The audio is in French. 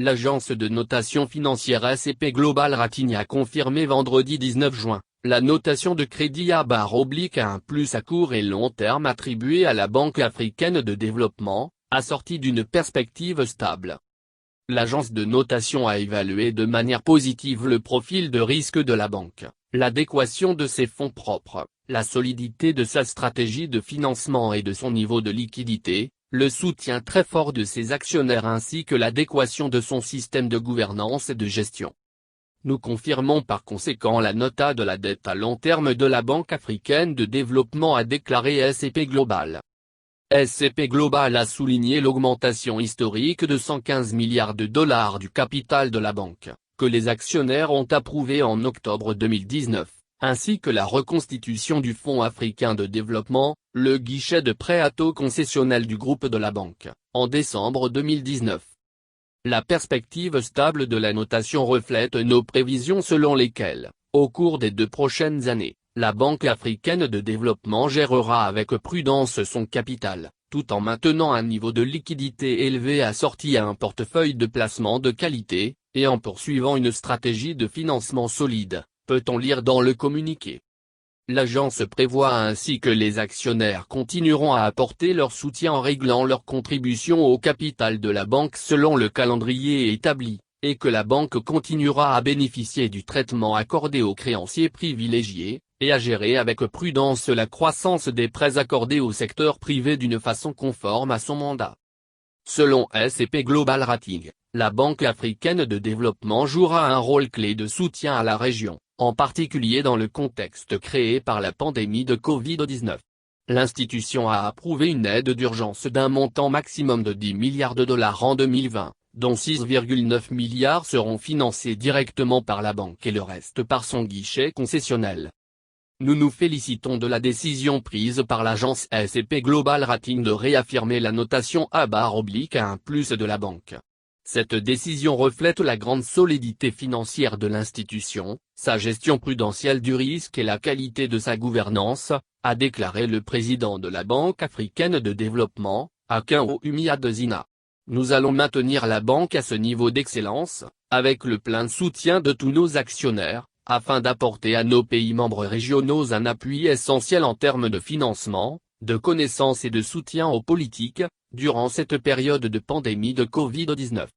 L'agence de notation financière S&P Global Rating a confirmé vendredi 19 juin, la notation de crédit A/A+ à court et long terme attribuée à la Banque africaine de développement, assortie d'une perspective stable. L'agence de notation a évalué de manière positive le profil de risque de la banque, l'adéquation de ses fonds propres, la solidité de sa stratégie de financement et de son niveau de liquidité, le soutien très fort de ses actionnaires ainsi que l'adéquation de son système de gouvernance et de gestion. Nous confirmons par conséquent la nota de la dette à long terme de la Banque africaine de développement, a déclaré S&P Global. S&P Global a souligné l'augmentation historique de 115 milliards de dollars du capital de la banque, que les actionnaires ont approuvé en octobre 2019, ainsi que la reconstitution du Fonds africain de développement, le guichet de prêt à taux concessionnel du groupe de la banque, en décembre 2019. La perspective stable de la notation reflète nos prévisions selon lesquelles, au cours des 2 prochaines années, la Banque africaine de développement gérera avec prudence son capital, tout en maintenant un niveau de liquidité élevé assorti à un portefeuille de placement de qualité, et en poursuivant une stratégie de financement solide, peut-on lire dans le communiqué. L'agence prévoit ainsi que les actionnaires continueront à apporter leur soutien en réglant leur contribution au capital de la banque selon le calendrier établi, et que la banque continuera à bénéficier du traitement accordé aux créanciers privilégiés, et à gérer avec prudence la croissance des prêts accordés au secteur privé d'une façon conforme à son mandat. Selon S&P Global Rating, la Banque africaine de développement jouera un rôle clé de soutien à la région, en particulier dans le contexte créé par la pandémie de Covid-19. L'institution a approuvé une aide d'urgence d'un montant maximum de 10 milliards de dollars en 2020, dont 6,9 milliards seront financés directement par la banque et le reste par son guichet concessionnel. Nous nous félicitons de la décision prise par l'agence S&P Global Rating de réaffirmer la notation A/A+ de la banque. Cette décision reflète la grande solidité financière de l'institution, sa gestion prudentielle du risque et la qualité de sa gouvernance, a déclaré le président de la Banque africaine de développement, Akinwumi Adesina. Nous allons maintenir la banque à ce niveau d'excellence, avec le plein soutien de tous nos actionnaires, afin d'apporter à nos pays membres régionaux un appui essentiel en termes de financement, de connaissances et de soutien aux politiques, durant cette période de pandémie de Covid-19.